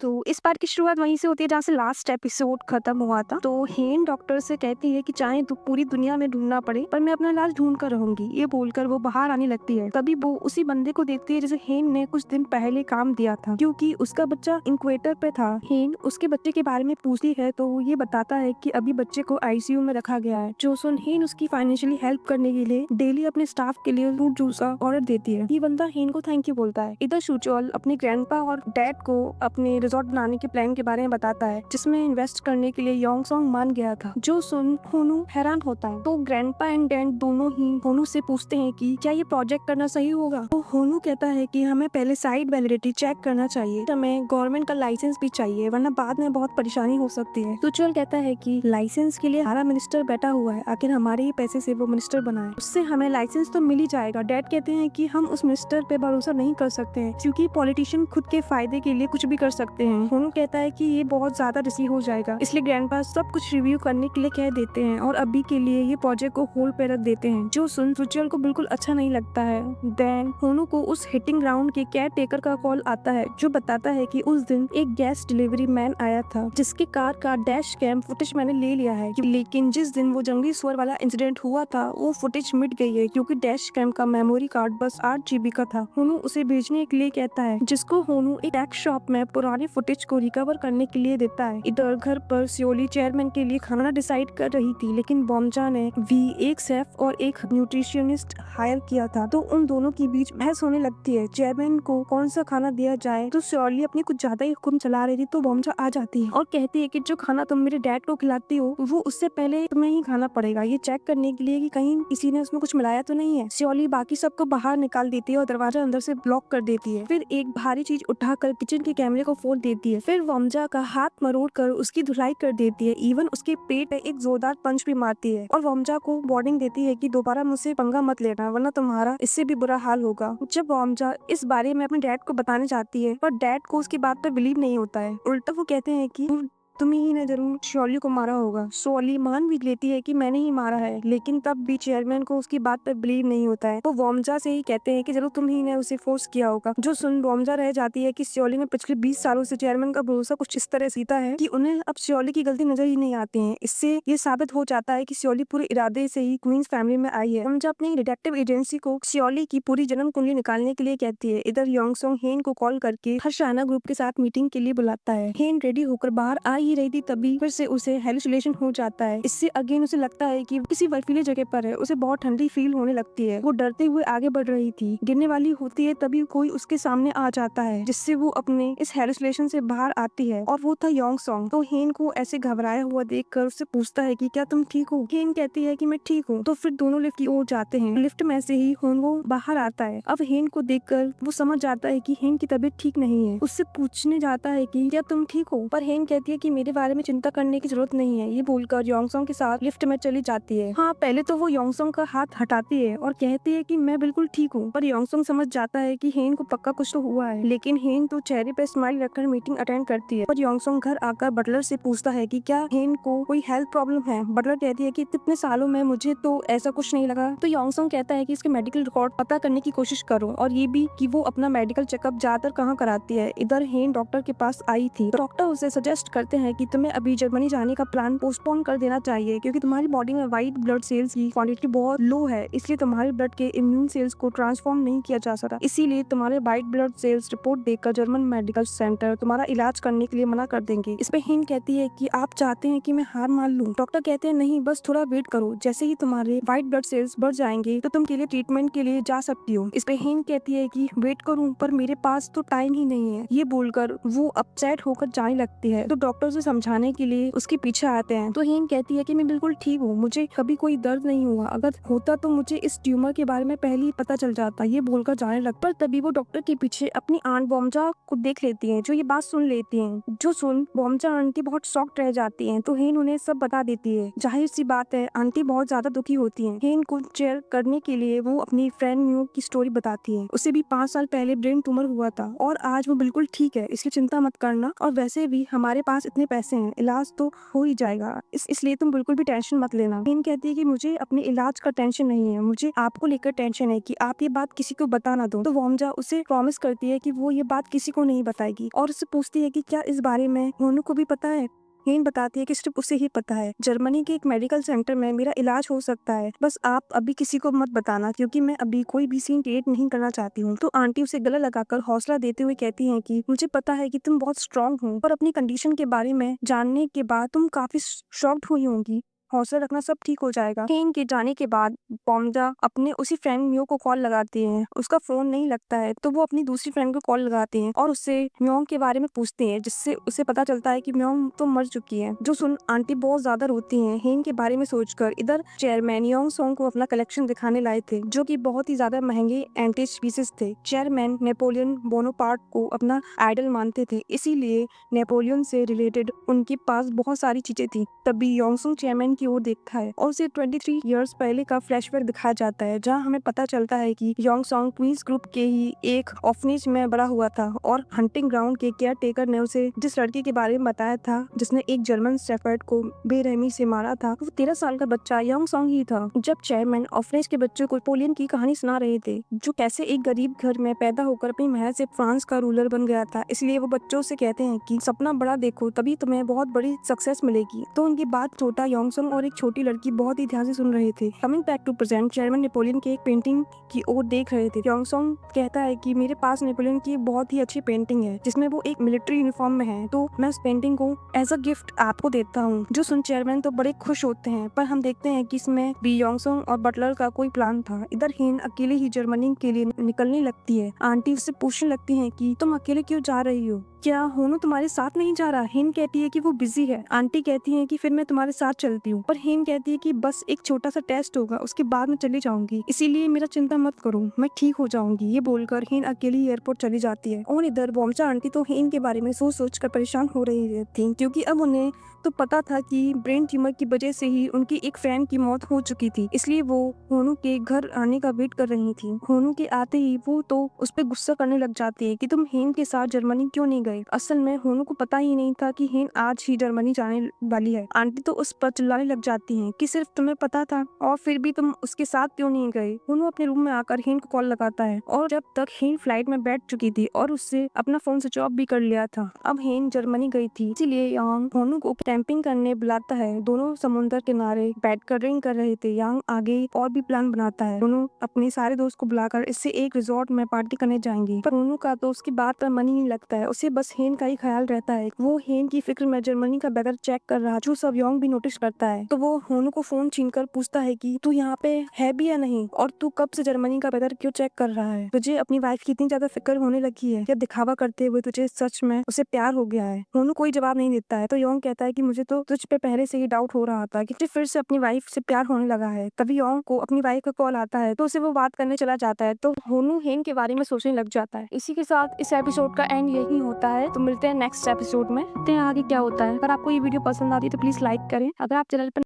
तो इस पार्ट की शुरुआत वहीं से होती है जहाँ से लास्ट एपिसोड खत्म हुआ था। तो हेन डॉक्टर से कहती है कि चाहे तो पूरी दुनिया में ढूंढना पड़े पर मैं अपना इलाज ढूंढ कर रहूंगी। ये बोलकर वो बाहर आने लगती है। तभी वो उसी बंदे को देखती है जिसे हेन ने कुछ दिन पहले काम दिया था, क्योंकि उसका बच्चा इंक्वेटर पे था। हेन उसके बच्चे के बारे में पूछती है तो वो ये बताता है कि अभी बच्चे को आईसीयू में रखा गया है। जो सुन हेन उसकी फाइनेंशियली हेल्प करने के लिए डेली अपने स्टाफ के लिए फ्रूट जूस का ऑर्डर देती है। ये बंदा हेन को थैंक यू बोलता है। इधर शुचोल अपने ग्रैंडपा और डैड को अपने रिजॉर्ट बनाने के प्लान के बारे में बताता है, जिसमें इन्वेस्ट करने के लिए योंगसोंग मान गया था। जो सुन होनू हैरान होता है। तो ग्रैंडपा एंड डैड दोनों ही होनू से पूछते हैं कि क्या ये प्रोजेक्ट करना सही होगा। तो होनू कहता है कि हमें पहले साइट वैलिडिटी चेक करना चाहिए, हमें गवर्नमेंट का लाइसेंस भी चाहिए, वरना बाद में बहुत परेशानी हो सकती है। शुचोल कहता है कि लाइसेंस के लिए हमारा मिनिस्टर बैठा हुआ है, आखिर हमारे ही पैसे से वो मिनिस्टर बना है, उससे हमें लाइसेंस तो मिल ही जाएगा। डैड कहते हैं कि हम उस मिनिस्टर पे भरोसा नहीं कर सकते हैं, क्योंकि पॉलिटिशियन खुद के फायदे के लिए कुछ भी कर सकते हैं। होनू कहता है कि ये बहुत ज्यादा रिस्की हो जाएगा, इसलिए ग्रैंडपा सब कुछ रिव्यू करने के लिए कह देते हैं और अभी के लिए ये प्रोजेक्ट को होल्ड पे रख देते हैं। जो सुन शुचोल को बिल्कुल अच्छा नहीं लगता है। देन होनू को उस हिटिंग ग्राउंड के केयर टेकर का कॉल आता है, जो बताता है कि उस दिन एक गैस डिलीवरी मैन आया था, जिसके कार का डैश कैम फुटेज मैंने ले लिया है, लेकिन जिस दिन वो जंगली सुअर वाला इंसिडेंट हुआ था वो फुटेज मिट गई है, क्योंकि डैश कैम का मेमोरी कार्ड बस 8 GB का था। होनू उसे भेजने के लिए कहता है, जिसको होनू एक टैक्स शॉप में पुराने फुटेज को रिकवर करने के लिए देता है। इधर घर पर सियोली चेयरमैन के लिए खाना डिसाइड कर रही थी, लेकिन बॉम्जा ने भी एक शेफ और एक न्यूट्रिशनिस्ट हायर किया था, तो उन दोनों के बीच बहस होने लगती है। चेयरमैन को कौन सा खाना दिया जाए, तो सियोली अपनी कुछ ज्यादा ही हुक्म चला रही थी, तो बॉम्जा आ जाती है और कहती है कि जो खाना तुम मेरे डैड को खिलाती हो वो उससे पहले तुम्हें ही खाना पड़ेगा, ये चेक करने के लिए कि कहीं किसी ने उसमें कुछ मिलाया तो नहीं है। सियोली बाकी सबको बाहर निकाल देती है और दरवाजा अंदर से ब्लॉक कर देती है। फिर एक भारी चीज उठाकर किचन के कैमरे को फोड़ देती है। फिर वमजा का हाथ मरोड़ कर उसकी धुलाई कर देती है, इवन उसके पेट पे एक जोरदार पंच भी मारती है और वमजा को वार्निंग देती है कि दोबारा मुझसे पंगा मत लेना, वरना तुम्हारा इससे भी बुरा हाल होगा। जब वमजा इस बारे में अपने डैड को बताने जाती है, पर डैड को उसकी बात पर बिलीव नहीं होता है। उल्टा वो कहते हैं कि तुम्ही ही ने जरूर शॉली को मारा होगा। शॉली मान भी लेती है कि मैंने ही मारा है, लेकिन तब भी चेयरमैन को उसकी बात पर बिलीव नहीं होता है। वो वॉमजा से ही कहते हैं कि जरूर तुम ही ने उसे फोर्स किया होगा। जो सुन वॉमजा रह जाती है कि शॉली में पिछले 20 सालों से चेयरमैन का भरोसा कुछ इस तरह सीता है कि उन्हें अब शॉली की गलती नजर ही नहीं आती है। इससे ये साबित हो जाता है कि शॉली पूरे इरादे से ही क्वींस फैमिली में आई है। वॉमजा अपनी डिटेक्टिव एजेंसी को शॉली की पूरी जन्म कुंडली निकालने के लिए कहती है। इधर योंगसोंग हेन को कॉल करके हर्षाना ग्रुप के साथ मीटिंग के लिए बुलाता है। हेन रेडी होकर बाहर आ ही रही थी, तभी फिर से उसे हेलुसिनेशन हो जाता है। इससे अगेन उसे लगता है कि किसी बर्फीली जगह पर है। उसे बहुत ठंडी फील होने लगती है। वो डरते हुए आगे बढ़ रही थी, गिरने वाली होती है, तभी कोई उसके सामने आ जाता है, जिससे वो अपने इस हेलुसिनेशन से बाहर आती है और वो था योंगसोंग। तो हेन को ऐसे घबराया हुआ देखकर उससे पूछता है कि क्या तुम ठीक हो। हेन कहती है कि मैं ठीक हूँ। तो फिर दोनों लिफ्ट की ओर जाते हैं। लिफ्ट में से ही होनवो बाहर आता है। अब हेन को देखकर वो समझ जाता है कि हेन की तबीयत ठीक नहीं है। उससे पूछने जाता है कि क्या तुम ठीक हो, पर हेन कहती है कि मेरे बारे में चिंता करने की जरूरत नहीं है। ये बोलकर योंगसोंग के साथ लिफ्ट में चली जाती है। हाँ, पहले तो वो योंगसोंग का हाथ हटाती है और कहती है कि मैं बिल्कुल ठीक हूँ, पर योंगसोंग समझ जाता है कि हेन को पक्का कुछ तो हुआ है। लेकिन हेन तो चेहरे पे स्माइल रखकर मीटिंग अटेंड करती है। और योंगसोंग घर आकर बटलर से पूछता है कि क्या हेन को कोई हेल्थ प्रॉब्लम है। बटलर कहती है कि इतने सालों में मुझे तो ऐसा कुछ नहीं लगा। तो योंगसोंग कहता है कि इसके मेडिकल रिकॉर्ड पता करने की कोशिश करो, और ये भी कि वो अपना मेडिकल चेकअप ज्यादातर कहाँ कराती है। इधर हेन डॉक्टर के पास आई थी। डॉक्टर उसे सजेस्ट करते हैं कि तुम्हें अभी जर्मनी जाने का प्लान पोस्टपोन कर देना चाहिए, क्योंकि तुम्हारी बॉडी में व्हाइट ब्लड सेल्स की क्वांटिटी बहुत लो है, इसलिए तुम्हारे ब्लड के इम्यून सेल्स को ट्रांसफॉर्म नहीं किया जा सकता। इसीलिए तुम्हारे व्हाइट ब्लड सेल्स रिपोर्ट देखकर जर्मन मेडिकल सेंटर तुम्हारा इलाज करने के लिए मना कर देंगे। इस पे हिन कहती है कि आप चाहते हैं कि मैं हार मान लूं। डॉक्टर कहते हैं नहीं, बस थोड़ा वेट करो, जैसे ही तुम्हारे व्हाइट ब्लड सेल्स बढ़ जाएंगे तो तुम के लिए ट्रीटमेंट के लिए जा सकती हो। इस पे हिन कहती है कि वेट करूं, पर मेरे पास तो टाइम ही नहीं है। ये बोलकर वो अपसेट होकर जाने लगती है। तो डॉक्टर उसे समझाने के लिए उसके पीछे आते हैं। तो हेन कहती है कि मैं बिल्कुल ठीक हूँ, मुझे कभी कोई दर्द नहीं हुआ, अगर होता तो मुझे इस ट्यूमर के बारे में पहले ही पता चल जाता। ये बोलकर जाने लग पर तभी वो डॉक्टर के पीछे अपनी आंट बॉम्जा को देख लेती है, जो ये बात सुन लेती है। जो सुन बॉम्जा आंटी बहुत शॉक्ड रह जाती है। तो हेन उन्हें सब बता देती है। जाहिर सी बात है, आंटी बहुत ज्यादा दुखी होती है। हेन को चेयर करने के लिए वो अपनी फ्रेंड म्यू की स्टोरी बताती है। उसे भी 5 साल पहले ब्रेन ट्यूमर हुआ था और आज वो बिल्कुल ठीक है, इसकी चिंता मत करना, और वैसे भी हमारे पास इतने इतने पैसे हैं, इलाज तो हो ही जाएगा, इसलिए तुम बिल्कुल भी टेंशन मत लेना। हेन कहती है कि मुझे अपने इलाज का टेंशन नहीं है, मुझे आपको लेकर टेंशन है कि आप ये बात किसी को बता ना दो। तो वॉमजा उसे प्रॉमिस करती है कि वो ये बात किसी को नहीं बताएगी और उससे पूछती है कि क्या इस बारे में होनू को भी पता है। हेन बताती है कि सिर्फ उसे ही पता है, जर्मनी के एक मेडिकल सेंटर में मेरा इलाज हो सकता है, बस आप अभी किसी को मत बताना क्योंकि मैं अभी कोई भी सीन क्रिएट नहीं करना चाहती हूँ। तो आंटी उसे गला लगाकर हौसला देते हुए कहती हैं कि मुझे पता है कि तुम बहुत स्ट्रांग हो और अपनी कंडीशन के बारे में जानने के बाद तुम काफी शॉक्ड हुई होंगी, हौसला रखना, सब ठीक हो जाएगा। हेन के जाने के बाद बॉम्जा अपने उसी फ्रेंड म्यो को कॉल लगाती है, उसका फोन नहीं लगता है तो वो अपनी दूसरी फ्रेंड को कॉल लगाते हैं और उससे म्योंग के बारे में पूछते हैं, जिससे उसे पता चलता है कि म्योंग तो मर चुकी है। जो सुन आंटी बहुत ज्यादा रोती हैं हेन के बारे में सोचकर। इधर चेयरमैन योंग सॉन्ग को अपना कलेक्शन दिखाने लाए थे जो कि बहुत ही ज्यादा महंगे एंटिक पीसेस थे। चेयरमैन नेपोलियन बोनापार्ट को अपना आइडल मानते थे, इसीलिए नेपोलियन से रिलेटेड उनके पास बहुत सारी चीजें थी। तभी योंगसुंग चेयरमैन की ओर देखता है और उसे 23 इयर्स पहले का फ्लैशबैक दिखाया जाता है, जहां हमें पता चलता है कि योंगसोंग क्वींस ग्रुप के ही एक ऑर्फनेज में बड़ा हुआ था और हंटिंग ग्राउंड के केयर टेकर ने उसे जिस लड़के के बारे में बताया था जिसने एक जर्मन शेफर्ड को बेरहमी से मारा था, वो 13 साल का बच्चा योंगसोंग ही था। जब चेयरमैन ऑर्फनेज के बच्चों को नेपोलियन की कहानी सुना रहे थे, जो कैसे एक गरीब घर में पैदा होकर अपनी महल से फ्रांस का रूलर बन गया था, इसलिए वो बच्चों से कहते हैं कि सपना बड़ा देखो तभी तुम्हें बहुत बड़ी सक्सेस मिलेगी। तो उनकी बात छोटा योंगसोंग और एक छोटी लड़की बहुत ही ध्यान से सुन रहे थे। Coming back to present, chairman Napoleon के एक पेंटिंग की ओर देख रहे थे। योंगसोंग कहता है कि मेरे पास नेपोलियन की एक बहुत ही अच्छी पेंटिंग है जिसमें वो एक मिलिट्री यूनिफॉर्म में है, तो मैं उस पेंटिंग को एज अ गिफ्ट आपको देता हूँ। जो सुन चेयरमैन तो बड़े खुश होते हैं, पर हम देखते हैं कि इसमें भी योंगसोंग और बटलर का कोई प्लान था। इधर हेन अकेले ही जर्मनी के लिए निकलने लगती है। आंटी उससे पूछने लगती है कि तुम अकेले क्यों जा रही हो, क्या होनू तुम्हारे साथ नहीं जा रहा। हेन कहती है कि वो बिजी है। आंटी कहती है कि फिर मैं तुम्हारे साथ चलती हूँ, पर हेन कहती है कि बस एक छोटा सा टेस्ट होगा, उसके बाद मैं चली जाऊंगी, इसीलिए मेरा चिंता मत करो, मैं ठीक हो जाऊंगी। ये बोलकर हेन अकेली एयरपोर्ट चली जाती है। और इधर बॉम्चा आंटी तो हेन के बारे में सोच सोच कर परेशान हो रही थी, क्योंकि अब उन्हें तो पता था कि ब्रेन ट्यूमर की वजह से ही उनकी एक फ्रेंड की मौत हो चुकी थी, इसलिए वो होनू के घर आने का वेट कर रही थी। होनू के आते ही वो तो उस पर गुस्सा करने लग जाती है कि तुम हेन के साथ जर्मनी क्यों नहीं गए। असल में होनू को पता ही नहीं था कि हेन आज ही जर्मनी जाने वाली है। आंटी तो उस पर चिल्लाने लग जाती हैं कि सिर्फ तुम्हें पता था और फिर भी तुम उसके साथ क्यों नहीं गए। होनू अपने रूम में आकर हेन को कॉल लगाता है और जब तक हेन फ्लाइट में बैठ चुकी थी और उससे अपना फोन स्विच ऑफ भी कर लिया था। अब हेन जर्मनी गई थी, इसीलिए यांग होनू को कैंपिंग करने बुलाता है। दोनों समुद्र किनारे बैठकर ड्रिंक कर रहे थे। यांग आगे और भी प्लान बनाता है। दोनों अपने सारे दोस्त को बुलाकर इससे एक रिजॉर्ट में पार्टी करने जाएंगे, पर होनू का तो उसकी बात पर मन ही नहीं लगता है। उसे बस हेन का ही ख्याल रहता है। वो हेन की फिक्र में जर्मनी का बैगर चेक कर रहा, जो सब योंग भी नोटिस करता है। तो वो होनू को फोन छीनकर पूछता है कि तू यहाँ पे है भी या नहीं, और तू कब से जर्मनी का बैगर क्यों चेक कर रहा है। तुझे अपनी वाइफ की इतनी ज्यादा फिक्र होने लगी है या दिखावा करते हुए तुझे सच में उसे प्यार हो गया है। होनू कोई जवाब नहीं देता है। तो योंग कहता है कि मुझे तो तुझ पे पहले से ही डाउट हो रहा था कि तुझे फिर से अपनी वाइफ से प्यार होने लगा है। तभी योंग को अपनी वाइफ का कॉल आता है, तो उसे वो बात करने चला जाता है। तो होनू हेन के बारे में सोचने लग जाता है। इसी के साथ इस एपिसोड का एंड यही होता है। तो मिलते हैं नेक्स्ट एपिसोड में, देखते हैं आगे क्या होता है। अगर आपको ये वीडियो पसंद आती है तो प्लीज लाइक करें। अगर आप चैनल पर